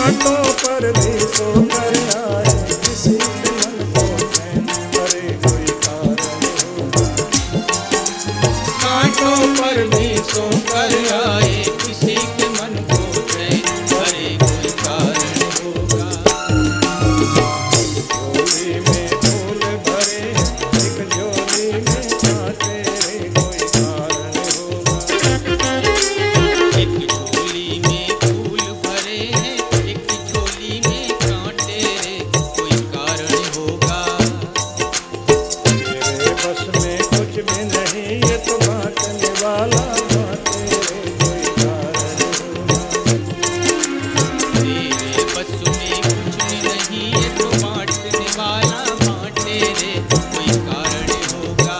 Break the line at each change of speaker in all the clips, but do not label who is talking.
कांटों पर भी सोकर आए, किसी के मन को चैन करे कोई कारण होगा।
कांटों पर भी सोकर आए, किसी के मन को चैन करे कोई कारण होगा।
झोली में फूल भरे, एक झोली में कांटे रे कोई कारण होगा।
एक झोली में फूल भरे हैं, एक झोली में कांटे रे कोई कारण होगा।
तेरे बस में कुछ भी नहीं, ये तो बांटने वाला बांटे रे कोई कारण होगा।
तेरे बस में कुछ भी नहीं, ये तो बांटने वाला बांटे रे कोई कारण होगा।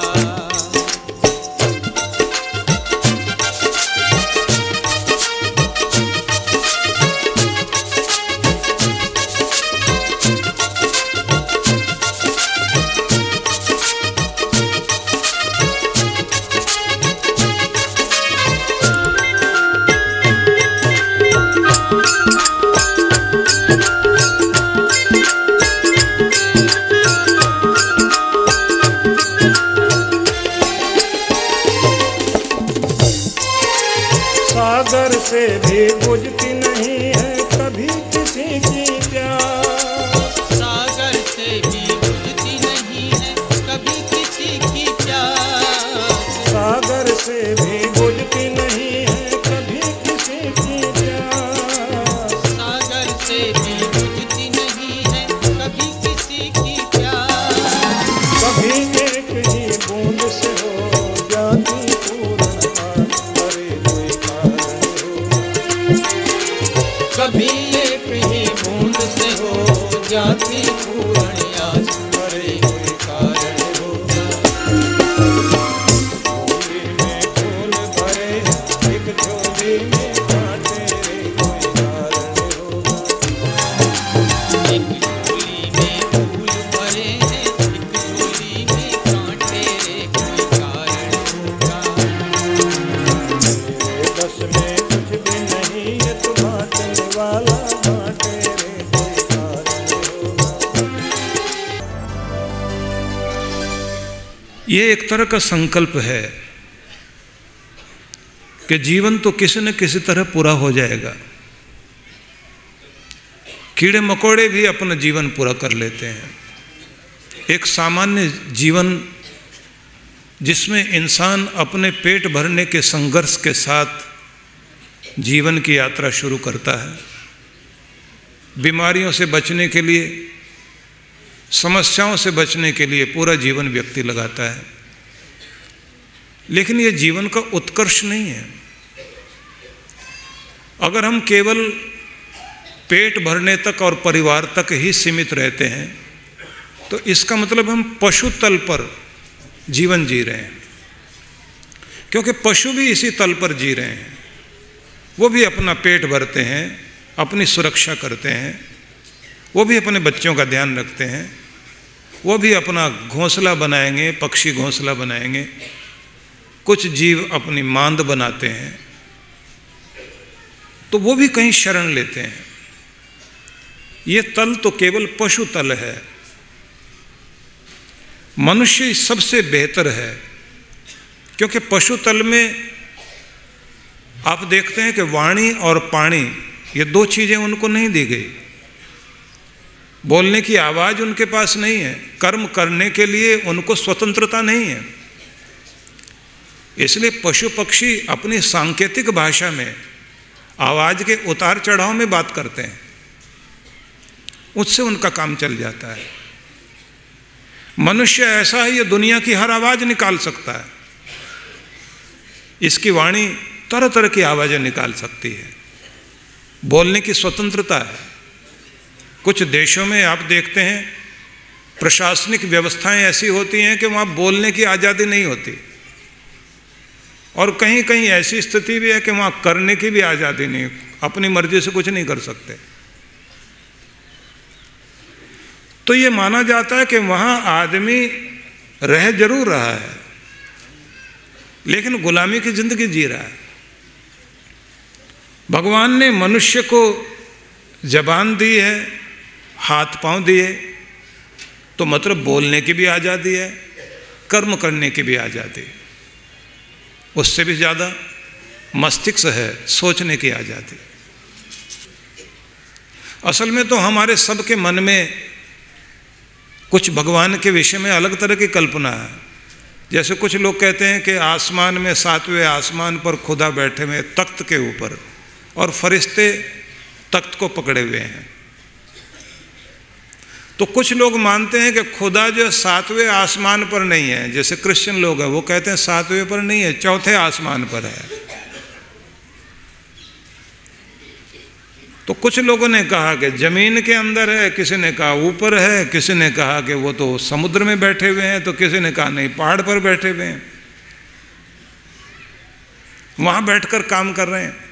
सागर से भी बुझती नहीं है कभी किसी की प्यास।
सागर से भी बुझती नहीं है कभी किसी की प्यास।
सागर से भी बुझती नहीं है कभी किसी की प्यास।
सागर से भी बुझती नहीं है कभी किसी की प्यास।
कभी एक ही बूंद से हो जाती पूर्णता, अरे कोई कारण होगा।
कभी एक ही बूंद से हो जाती पूर्ण आस, अरे कोई कारण होगा।
झोली में फूल भरे, एक झोली में कांटे रे कोई कारण होगा।
एक झोली में फूल भरे हैं, एक झोली में कांटे रे कोई कारण होगा।
तेरे बस में कुछ भी नहीं, ये तो बांटने वाला बांटे रे कोई कारण होगा।
ये एक तरह का संकल्प है कि जीवन तो किसी न किसी तरह पूरा हो जाएगा। कीड़े मकोड़े भी अपना जीवन पूरा कर लेते हैं। एक सामान्य जीवन जिसमें इंसान अपने पेट भरने के संघर्ष के साथ जीवन की यात्रा शुरू करता है। बीमारियों से बचने के लिए, समस्याओं से बचने के लिए पूरा जीवन व्यक्ति लगाता है। लेकिन यह जीवन का उत्कर्ष नहीं है। अगर हम केवल पेट भरने तक और परिवार तक ही सीमित रहते हैं तो इसका मतलब हम पशु तल पर जीवन जी रहे हैं, क्योंकि पशु भी इसी तल पर जी रहे हैं। वो भी अपना पेट भरते हैं, अपनी सुरक्षा करते हैं, वो भी अपने बच्चों का ध्यान रखते हैं, वो भी अपना घोंसला बनाएंगे, पक्षी घोंसला बनाएंगे, कुछ जीव अपनी मांद बनाते हैं, तो वो भी कहीं शरण लेते हैं। ये तल तो केवल पशु तल है। मनुष्य सबसे बेहतर है, क्योंकि पशु तल में आप देखते हैं कि वाणी और पाणी, ये दो चीज़ें उनको नहीं दी गई। बोलने की आवाज़ उनके पास नहीं है, कर्म करने के लिए उनको स्वतंत्रता नहीं है। इसलिए पशु पक्षी अपनी सांकेतिक भाषा में आवाज़ के उतार चढ़ाव में बात करते हैं, उससे उनका काम चल जाता है। मनुष्य ऐसा है, ये दुनिया की हर आवाज़ निकाल सकता है। इसकी वाणी तरह तरह की आवाज़ें निकाल सकती है, बोलने की स्वतंत्रता है। कुछ देशों में आप देखते हैं प्रशासनिक व्यवस्थाएं ऐसी होती हैं कि वहाँ बोलने की आज़ादी नहीं होती, और कहीं कहीं ऐसी स्थिति भी है कि वहाँ करने की भी आज़ादी नहीं, अपनी मर्जी से कुछ नहीं कर सकते। तो ये माना जाता है कि वहाँ आदमी रह जरूर रहा है, लेकिन गुलामी की जिंदगी जी रहा है। भगवान ने मनुष्य को जबान दी है, हाथ पांव दिए, तो मतलब बोलने की भी आज़ादी है, कर्म करने की भी आज़ादी है। उससे भी ज़्यादा मस्तिष्क है, सोचने की आज़ादी। असल में तो हमारे सबके मन में कुछ भगवान के विषय में अलग तरह की कल्पना है। जैसे कुछ लोग कहते हैं कि आसमान में, 7वें आसमान पर खुदा बैठे हुए तख्त के ऊपर, और फरिश्ते तख्त को पकड़े हुए हैं। तो कुछ लोग मानते हैं कि खुदा जो 7वें आसमान पर नहीं है, जैसे क्रिश्चियन लोग हैं वो कहते हैं 7वें पर नहीं है, 4थे आसमान पर है। तो कुछ लोगों ने कहा कि जमीन के अंदर है, किसी ने कहा ऊपर है, किसी ने कहा कि वो तो समुद्र में बैठे हुए हैं, तो किसी ने कहा नहीं पहाड़ पर बैठे हुए हैं, वहां बैठकर काम कर रहे हैं।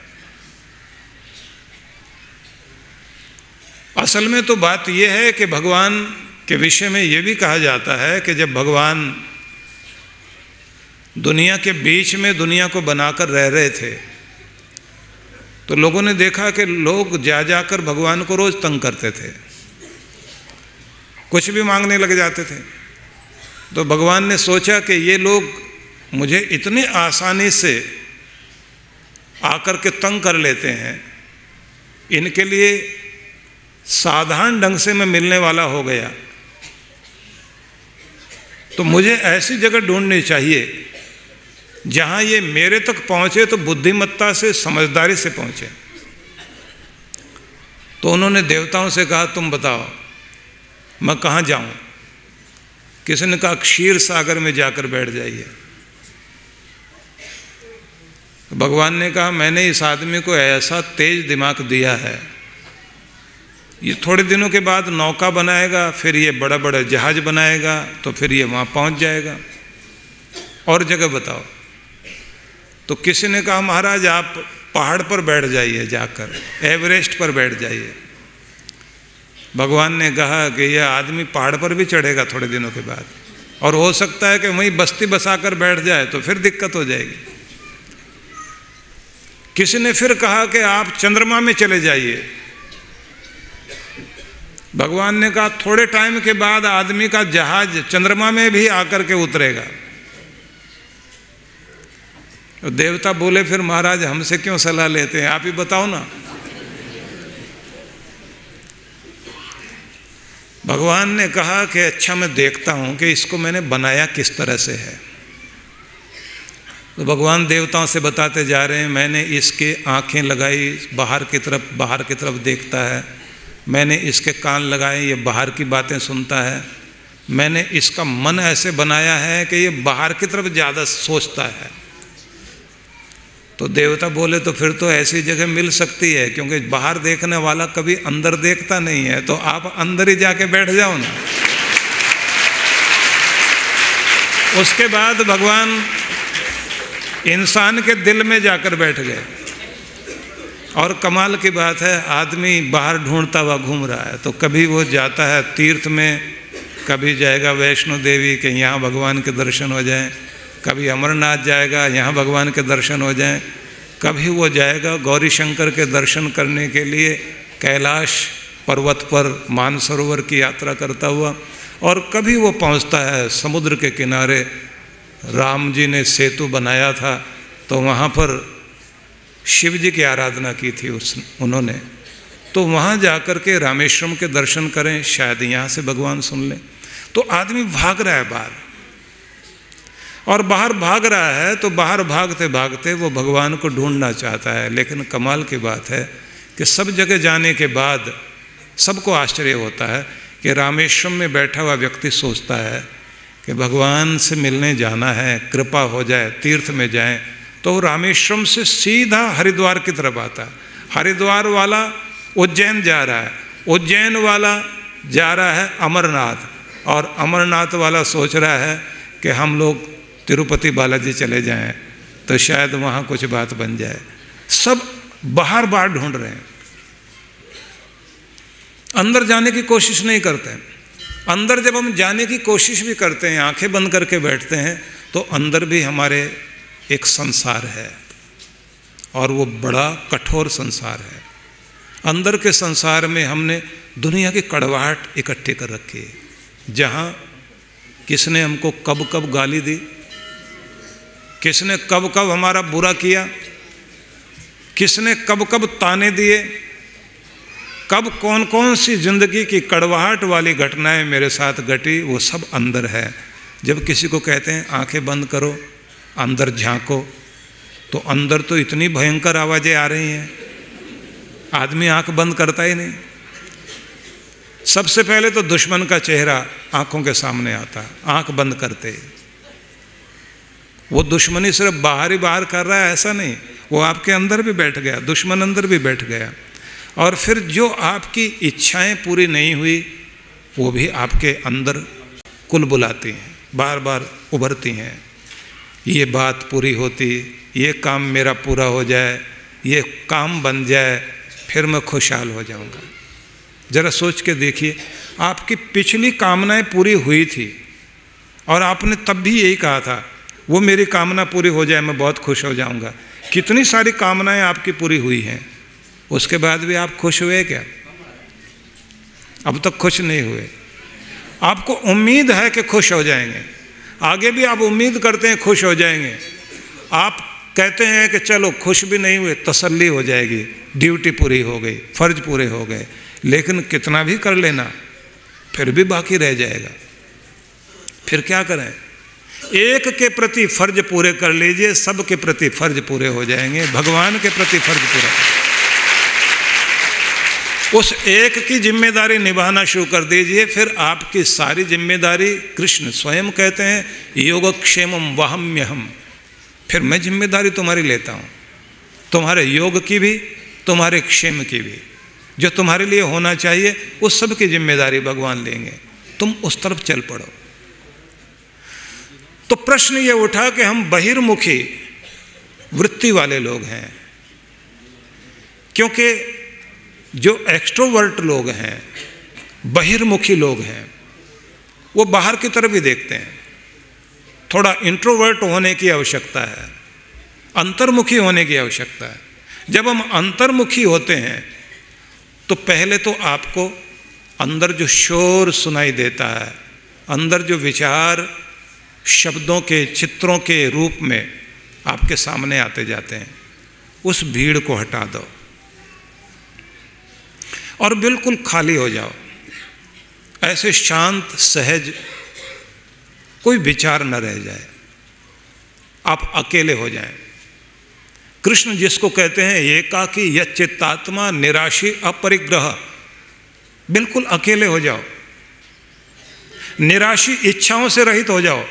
असल में तो बात यह है कि भगवान के विषय में यह भी कहा जाता है कि जब भगवान दुनिया के बीच में दुनिया को बनाकर रह रहे थे, तो लोगों ने देखा कि लोग जा जाकर भगवान को रोज तंग करते थे, कुछ भी मांगने लग जाते थे। तो भगवान ने सोचा कि ये लोग मुझे इतनी आसानी से आकर के तंग कर लेते हैं, इनके लिए साधारण ढंग से मैं मिलने वाला हो गया, तो मुझे ऐसी जगह ढूंढनी चाहिए जहां ये मेरे तक पहुंचे तो बुद्धिमत्ता से, समझदारी से पहुंचे। तो उन्होंने देवताओं से कहा तुम बताओ मैं कहां जाऊं। किसी ने कहा क्षीर सागर में जाकर बैठ जाइए। भगवान ने कहा मैंने इस आदमी को ऐसा तेज दिमाग दिया है, ये थोड़े दिनों के बाद नौका बनाएगा, फिर ये बड़ा बड़ा जहाज बनाएगा, तो फिर ये वहाँ पहुँच जाएगा, और जगह बताओ। तो किसी ने कहा महाराज आप पहाड़ पर बैठ जाइए, जाकर एवरेस्ट पर बैठ जाइए। भगवान ने कहा कि यह आदमी पहाड़ पर भी चढ़ेगा थोड़े दिनों के बाद, और हो सकता है कि वहीं बस्ती बसाकर बैठ जाए, तो फिर दिक्कत हो जाएगी। किसी ने फिर कहा कि आप चंद्रमा में चले जाइए। भगवान ने कहा थोड़े टाइम के बाद आदमी का जहाज चंद्रमा में भी आकर के उतरेगा। तो देवता बोले फिर महाराज हमसे क्यों सलाह लेते हैं, आप ही बताओ ना। भगवान ने कहा कि अच्छा मैं देखता हूं कि इसको मैंने बनाया किस तरह से है। तो भगवान देवताओं से बताते जा रहे हैं मैंने इसके आंखें लगाई, बाहर की तरफ देखता है, मैंने इसके कान लगाए, ये बाहर की बातें सुनता है, मैंने इसका मन ऐसे बनाया है कि ये बाहर की तरफ ज़्यादा सोचता है। तो देवता बोले तो फिर तो ऐसी जगह मिल सकती है, क्योंकि बाहर देखने वाला कभी अंदर देखता नहीं है, तो आप अंदर ही जाके बैठ जाओ ना। उसके बाद भगवान इंसान के दिल में जाकर बैठ गए, और कमाल की बात है आदमी बाहर ढूंढता हुआ घूम रहा है। तो कभी वो जाता है तीर्थ में, कभी जाएगा वैष्णो देवी के यहाँ भगवान के दर्शन हो जाएं, कभी अमरनाथ जाएगा यहाँ भगवान के दर्शन हो जाएं, कभी वो जाएगा गौरी शंकर के दर्शन करने के लिए कैलाश पर्वत पर मानसरोवर की यात्रा करता हुआ, और कभी वो पहुँचता है समुद्र के किनारे। राम जी ने सेतु बनाया था तो वहाँ पर शिव जी की आराधना की थी उन्होंने, तो वहाँ जाकर के रामेश्वरम के दर्शन करें, शायद यहाँ से भगवान सुन लें। तो आदमी भाग रहा है बाहर, और बाहर भाग रहा है तो बाहर भागते भागते वो भगवान को ढूंढना चाहता है। लेकिन कमाल की बात है कि सब जगह जाने के बाद सबको आश्चर्य होता है कि रामेश्वरम में बैठा हुआ व्यक्ति सोचता है कि भगवान से मिलने जाना है, कृपा हो जाए, तीर्थ में जाएं, तो रामेश्वरम से सीधा हरिद्वार की तरफ आता है। हरिद्वार वाला उज्जैन जा रहा है, उज्जैन वाला जा रहा है अमरनाथ, और अमरनाथ वाला सोच रहा है कि हम लोग तिरुपति बालाजी चले जाएं तो शायद वहाँ कुछ बात बन जाए। सब बाहर बाहर ढूंढ रहे हैं, अंदर जाने की कोशिश नहीं करते हैं। अंदर जब हम जाने की कोशिश भी करते हैं, आंखें बंद करके बैठते हैं, तो अंदर भी हमारे एक संसार है, और वो बड़ा कठोर संसार है। अंदर के संसार में हमने दुनिया की कड़वाहट इकट्ठी कर रखी है, जहाँ किसने हमको कब कब गाली दी, किसने कब कब हमारा बुरा किया, किसने कब कब ताने दिए, कब कौन कौन सी जिंदगी की कड़वाहट वाली घटनाएं मेरे साथ घटी, वो सब अंदर है। जब किसी को कहते हैं आंखें बंद करो, अंदर झांको, तो अंदर तो इतनी भयंकर आवाज़ें आ रही हैं, आदमी आंख बंद करता ही नहीं। सबसे पहले तो दुश्मन का चेहरा आंखों के सामने आता, आंख बंद करते। वो दुश्मनी सिर्फ बाहर ही बाहर कर रहा है ऐसा नहीं, वो आपके अंदर भी बैठ गया, दुश्मन अंदर भी बैठ गया। और फिर जो आपकी इच्छाएं पूरी नहीं हुई वो भी आपके अंदर कुल बुलाती हैं, बार बार उभरती हैं। ये बात पूरी होती, ये काम मेरा पूरा हो जाए, ये काम बन जाए, फिर मैं खुशहाल हो जाऊंगा। ज़रा सोच के देखिए, आपकी पिछली कामनाएं पूरी हुई थी और आपने तब भी यही कहा था वो मेरी कामना पूरी हो जाए मैं बहुत खुश हो जाऊंगा। कितनी सारी कामनाएं आपकी पूरी हुई हैं, उसके बाद भी आप खुश हुए क्या? अब तक खुश नहीं हुए। आपको उम्मीद है कि खुश हो जाएंगे, आगे भी आप उम्मीद करते हैं खुश हो जाएंगे। आप कहते हैं कि चलो खुश भी नहीं हुए, तसल्ली हो जाएगी, ड्यूटी पूरी हो गई, फर्ज पूरे हो गए, लेकिन कितना भी कर लेना फिर भी बाकी रह जाएगा। फिर क्या करें? एक के प्रति फर्ज पूरे कर लीजिए, सब के प्रति फर्ज पूरे हो जाएंगे, भगवान के प्रति फर्ज पूरा। उस एक की जिम्मेदारी निभाना शुरू कर दीजिए, फिर आपकी सारी जिम्मेदारी, कृष्ण स्वयं कहते हैं योगक्षेमम वहम्यहम, फिर मैं जिम्मेदारी तुम्हारी लेता हूँ, तुम्हारे योग की भी, तुम्हारे क्षेम की भी, जो तुम्हारे लिए होना चाहिए उस सब की जिम्मेदारी भगवान लेंगे, तुम उस तरफ चल पड़ो। तो प्रश्न ये उठा कि हम बहिर्मुखी वृत्ति वाले लोग हैं, क्योंकि जो एक्सट्रोवर्ट लोग हैं, बहिर्मुखी लोग हैं, वो बाहर की तरफ ही देखते हैं। थोड़ा इंट्रोवर्ट होने की आवश्यकता है, अंतर्मुखी होने की आवश्यकता है। जब हम अंतर्मुखी होते हैं तो पहले तो आपको अंदर जो शोर सुनाई देता है, अंदर जो विचार शब्दों के, चित्रों के रूप में आपके सामने आते जाते हैं, उस भीड़ को हटा दो और बिल्कुल खाली हो जाओ। ऐसे शांत सहज, कोई विचार न रह जाए, आप अकेले हो जाएं। कृष्ण जिसको कहते हैं एकाकी यच्चित्तात्मा निराशी अपरिग्रह, बिल्कुल अकेले हो जाओ, निराशी इच्छाओं से रहित हो जाओ,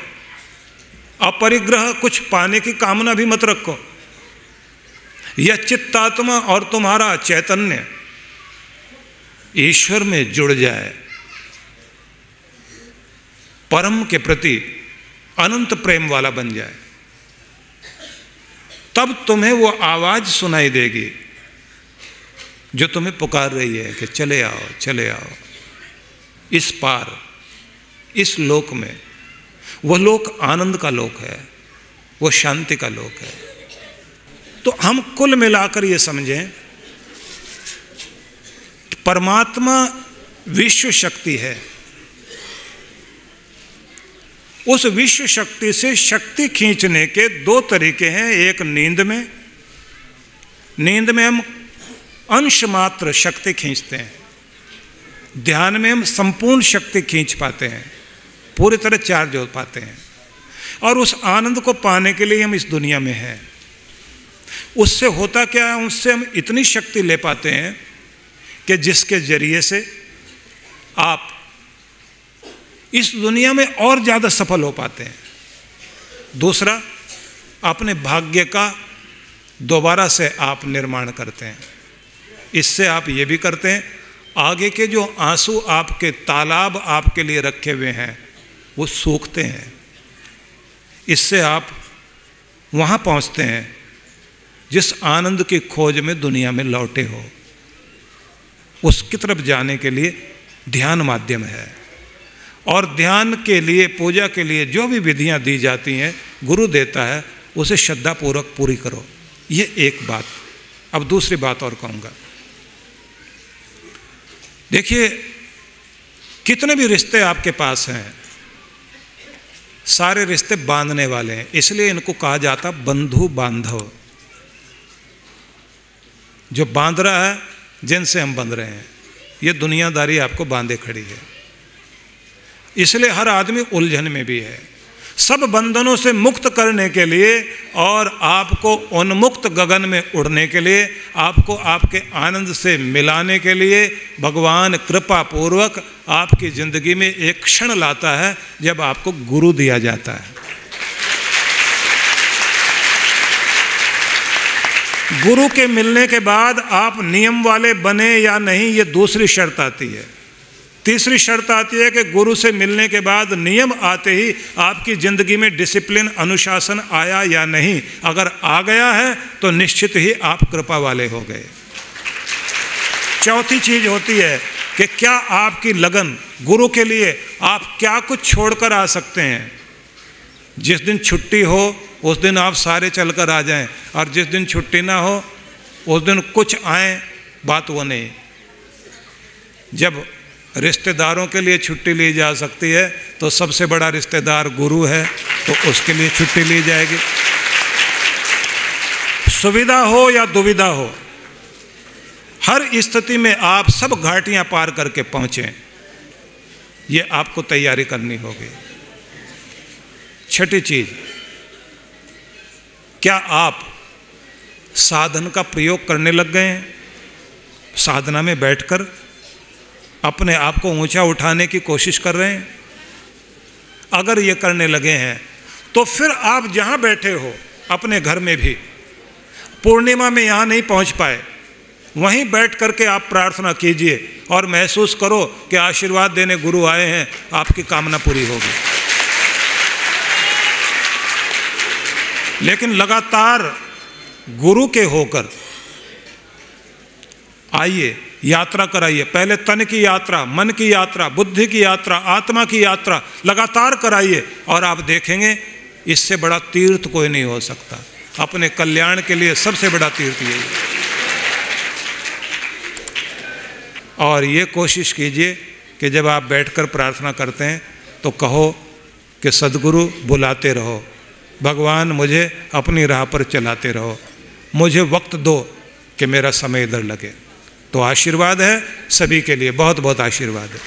अपरिग्रह कुछ पाने की कामना भी मत रखो। यच्चित्तात्मा और तुम्हारा चैतन्य ईश्वर में जुड़ जाए, परम के प्रति अनंत प्रेम वाला बन जाए, तब तुम्हें वो आवाज सुनाई देगी जो तुम्हें पुकार रही है कि चले आओ, चले आओ इस पार, इस लोक में। वह लोक आनंद का लोक है, वो शांति का लोक है। तो हम कुल मिलाकर ये समझें, परमात्मा विश्व शक्ति है। उस विश्व शक्ति से शक्ति खींचने के दो तरीके हैं। एक नींद में, नींद में हम अंश मात्र शक्ति खींचते हैं, ध्यान में हम संपूर्ण शक्ति खींच पाते हैं, पूरी तरह चार्ज हो पाते हैं। और उस आनंद को पाने के लिए हम इस दुनिया में हैं। उससे होता क्या है, उससे हम इतनी शक्ति ले पाते हैं कि जिसके जरिए से आप इस दुनिया में और ज़्यादा सफल हो पाते हैं। दूसरा, अपने भाग्य का दोबारा से आप निर्माण करते हैं। इससे आप ये भी करते हैं, आगे के जो आंसू आपके तालाब आपके लिए रखे हुए हैं वो सूखते हैं। इससे आप वहाँ पहुँचते हैं जिस आनंद की खोज में दुनिया में लौटे हो। उसकी तरफ जाने के लिए ध्यान माध्यम है। और ध्यान के लिए, पूजा के लिए जो भी विधियां दी जाती हैं, गुरु देता है, उसे श्रद्धापूर्वक पूरी करो। ये एक बात। अब दूसरी बात और कहूँगा, देखिए, कितने भी रिश्ते आपके पास हैं, सारे रिश्ते बांधने वाले हैं, इसलिए इनको कहा जाता बंधु बांधव। जो बांध रहा है, जिनसे हम बंध रहे हैं, ये दुनियादारी आपको बांधे खड़ी है। इसलिए हर आदमी उलझन में भी है। सब बंधनों से मुक्त करने के लिए और आपको उन्मुक्त गगन में उड़ने के लिए, आपको आपके आनंद से मिलाने के लिए भगवान कृपा पूर्वक आपकी जिंदगी में एक क्षण लाता है जब आपको गुरु दिया जाता है। गुरु के मिलने के बाद आप नियम वाले बने या नहीं, ये दूसरी शर्त आती है। तीसरी शर्त आती है कि गुरु से मिलने के बाद नियम आते ही आपकी ज़िंदगी में डिसिप्लिन, अनुशासन आया या नहीं। अगर आ गया है तो निश्चित ही आप कृपा वाले हो गए। चौथी चीज़ होती है कि क्या आपकी लगन गुरु के लिए, आप क्या कुछ छोड़कर आ सकते हैं। जिस दिन छुट्टी हो उस दिन आप सारे चलकर आ जाएं, और जिस दिन छुट्टी ना हो उस दिन कुछ आए, बात वो नहीं। जब रिश्तेदारों के लिए छुट्टी ली जा सकती है तो सबसे बड़ा रिश्तेदार गुरु है, तो उसके लिए छुट्टी ली जाएगी। सुविधा हो या दुविधा हो, हर स्थिति में आप सब घाटियां पार करके पहुंचें, ये आपको तैयारी करनी होगी। छठी चीज, क्या आप साधन का प्रयोग करने लग गए हैं। साधना में बैठकर अपने आप को ऊंचा उठाने की कोशिश कर रहे हैं। अगर ये करने लगे हैं तो फिर आप जहां बैठे हो अपने घर में भी, पूर्णिमा में यहां नहीं पहुंच पाए, वहीं बैठ करके आप प्रार्थना कीजिए और महसूस करो कि आशीर्वाद देने गुरु आए हैं, आपकी कामना पूरी होगी। लेकिन लगातार गुरु के होकर आइए, यात्रा कराइए। पहले तन की यात्रा, मन की यात्रा, बुद्धि की यात्रा, आत्मा की यात्रा लगातार कराइए और आप देखेंगे इससे बड़ा तीर्थ कोई नहीं हो सकता। अपने कल्याण के लिए सबसे बड़ा तीर्थ यही है। और ये कोशिश कीजिए कि जब आप बैठकर प्रार्थना करते हैं तो कहो कि सद्गुरु बुलाते रहो, भगवान मुझे अपनी राह पर चलाते रहो, मुझे वक्त दो कि मेरा समय इधर लगे। तो आशीर्वाद है सभी के लिए, बहुत बहुत आशीर्वाद है।